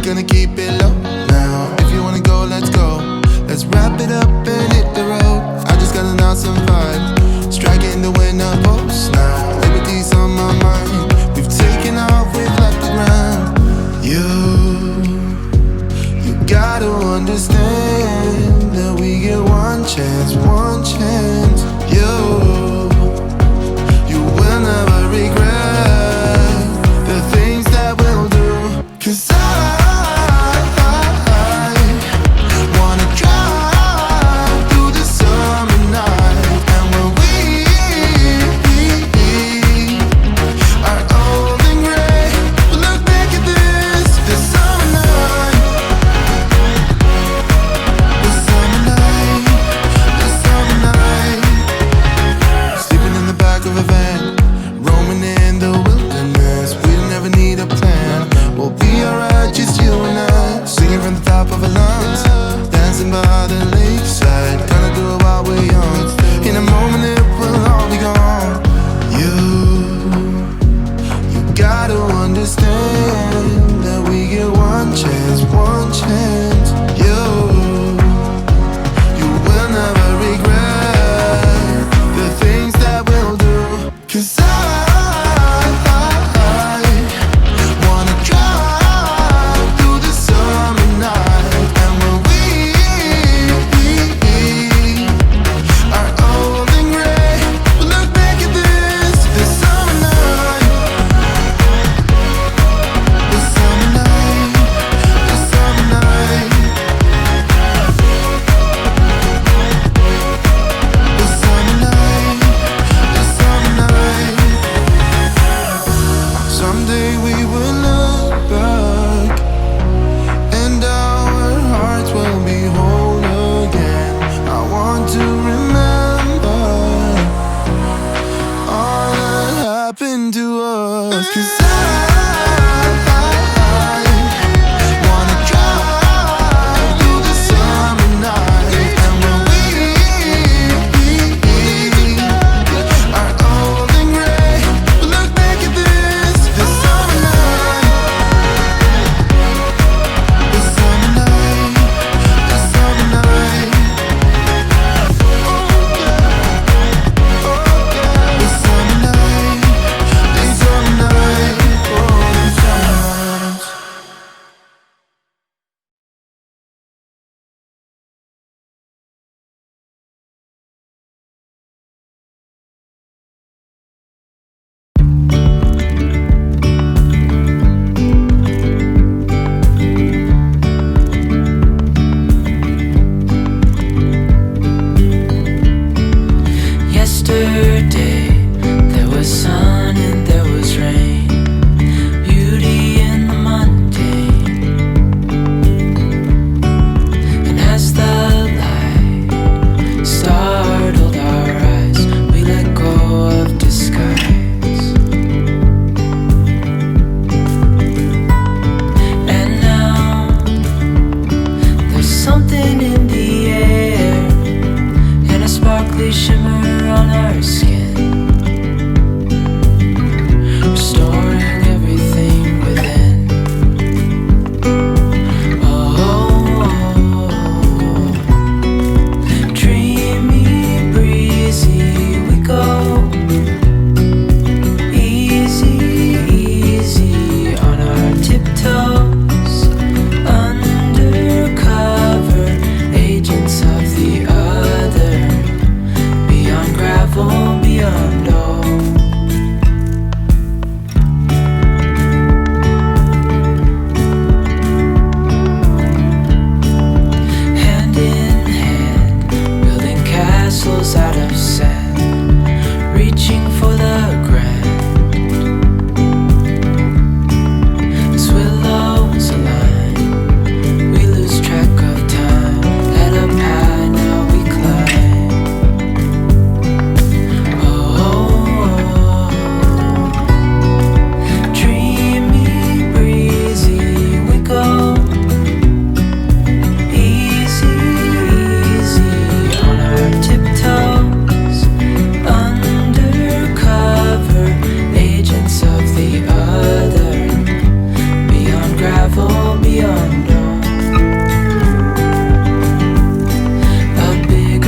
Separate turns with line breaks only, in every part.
gonna keep it low now. If you wanna go, let's go. Let's wrap it up and hit the road. I just got an awesome vibe, striking the winner post now. Liberty's on my mind. We've taken off, we've left the ground. You gotta understand that we get one chance, one chance. You will never regret the things that we'll do. 'Cause I wanna drive through the summer night. And when we are old and gray, we'll look back at this summer night. The summer night, the summer night.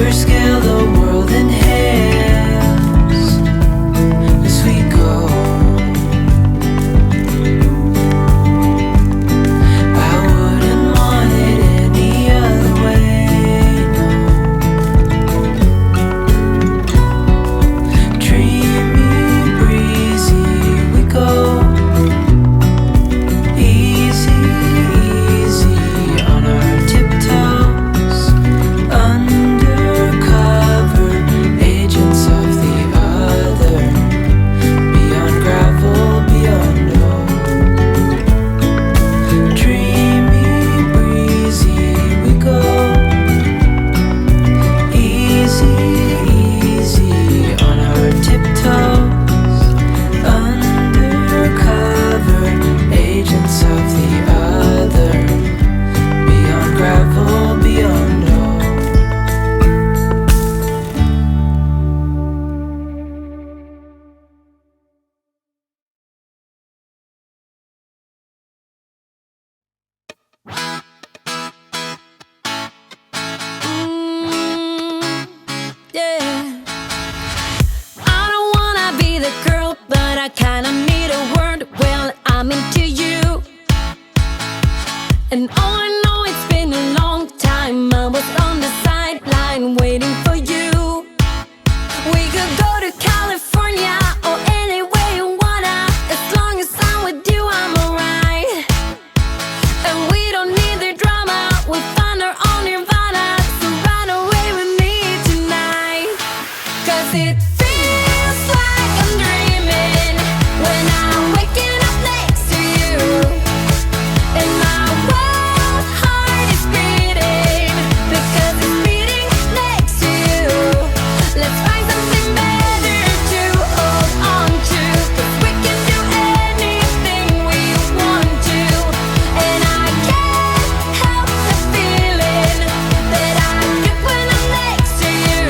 scale the world in halves as we go. I wouldn't want it any other way, no. Dreamy, breezy we go. Easy, easy on our tiptoes. Undercover agents of the other. Beyond gravel, beyond road. Dreamy, breezy we go. Easy, easy on our tiptoes. Undercover agents of the other. Beyond gravel, beyond road.
Yeah. I don't wanna be the girl, but I kinda need a word. Well, I'm into you, and all I know, it's been a long time. I was on the sideline waiting for you. We could go to California or anywhere you wanna. As long as I'm with you, I'm alright. And we don't need the drama. We find our own nirvana. So run away with me tonight. 'Cause it feels like I'm dreaming when I'm waking up next to you. And my wild heart is beating because it's beating next to you. Let's find something better to hold on to. 'Cause we can do anything we want to. And I can't help the feeling that I get when I'm next to you.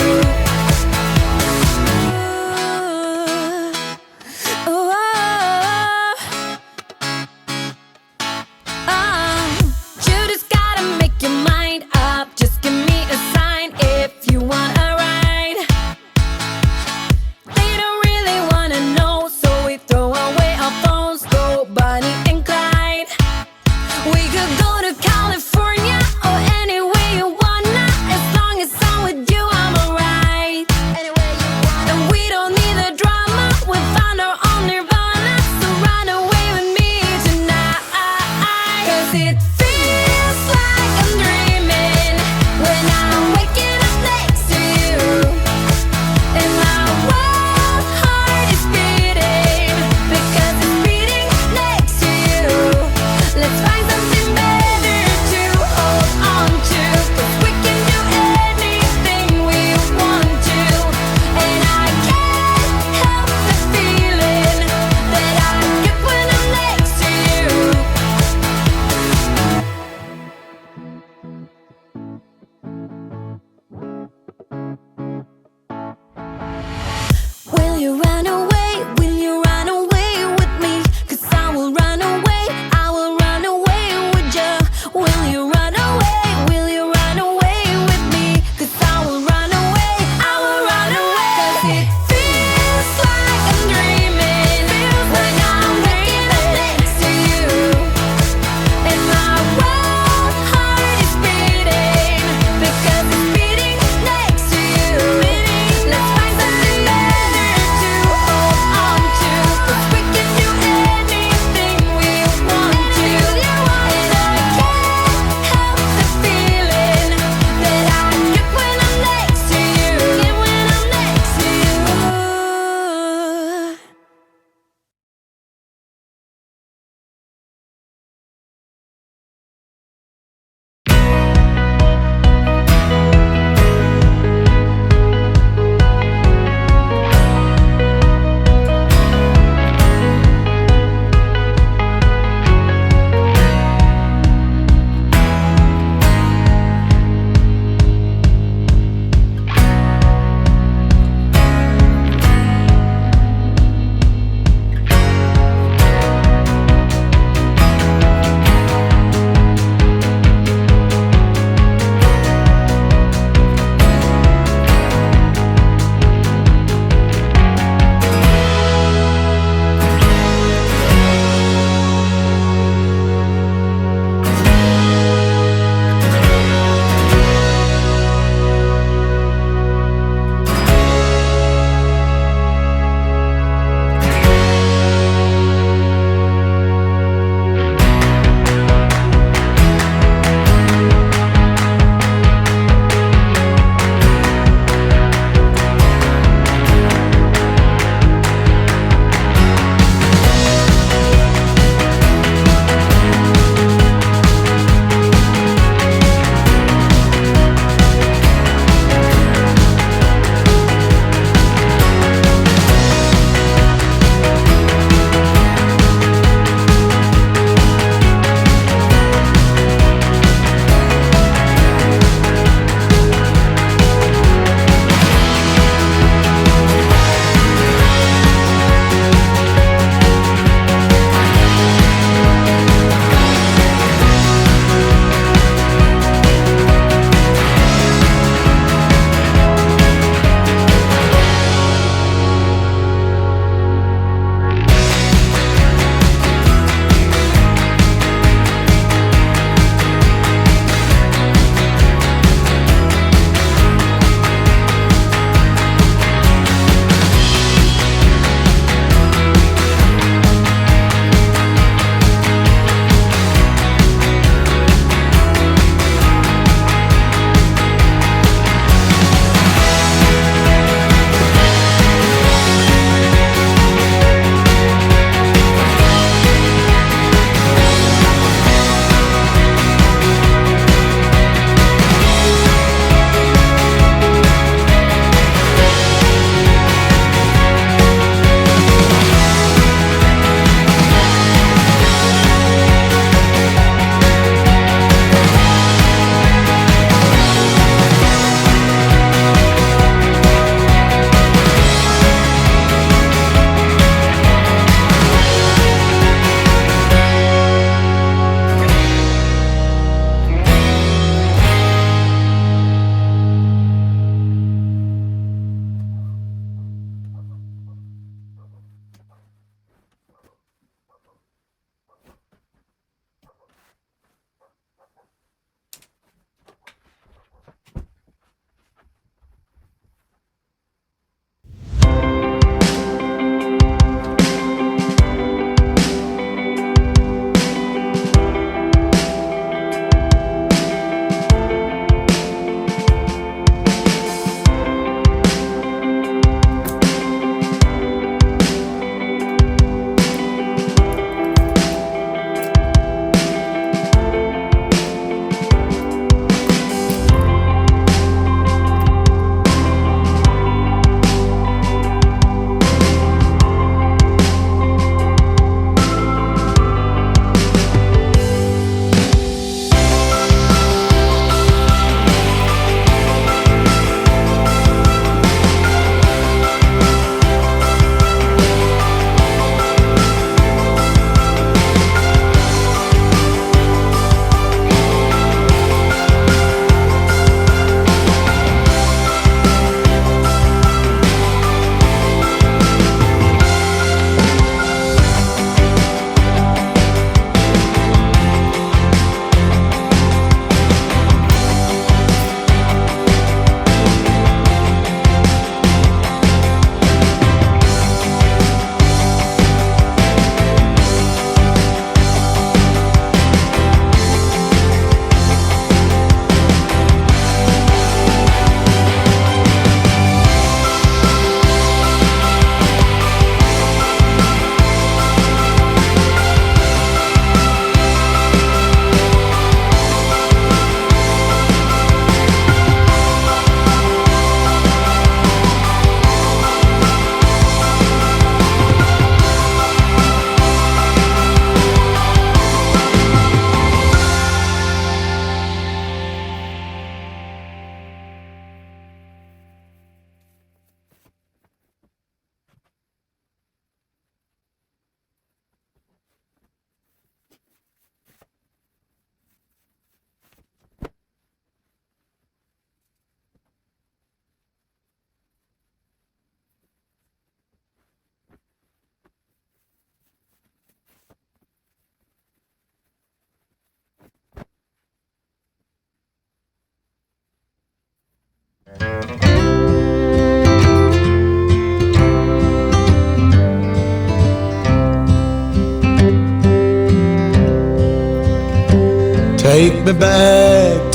Take me back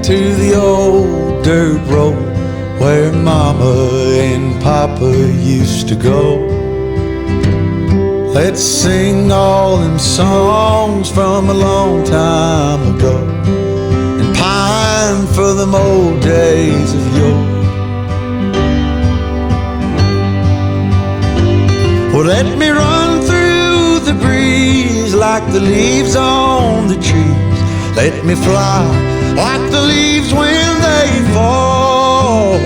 to the old dirt road where Mama and Papa used to go. Let's sing all them songs from a long time ago and pine for them old days of yore. Well, let me run through the breeze like the leaves on the trees. Let me fly like the leaves when they fall.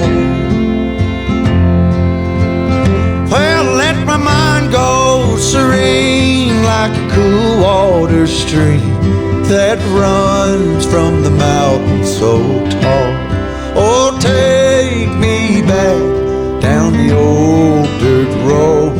Well, let my mind go serene like a cool water stream that runs from the mountain so tall. Oh, take me back down the old dirt road.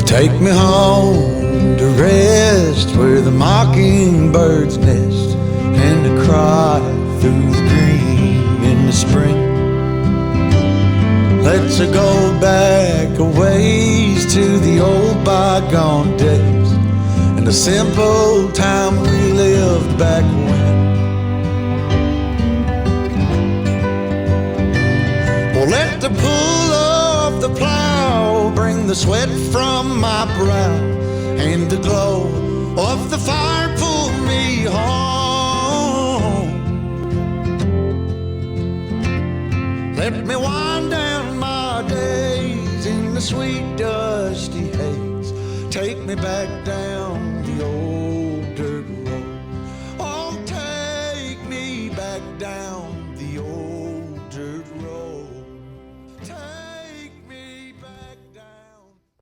Take me home to rest where the mockingbirds nest and to cry through the green in the spring. Let's go back a ways to the old bygone days and the simple time we lived back when. Well, let the pull of the plow bring the sweat from my brow and the glow of the fire pull me home. Let me wind down my days in the sweet dusty haze. Take me back down the old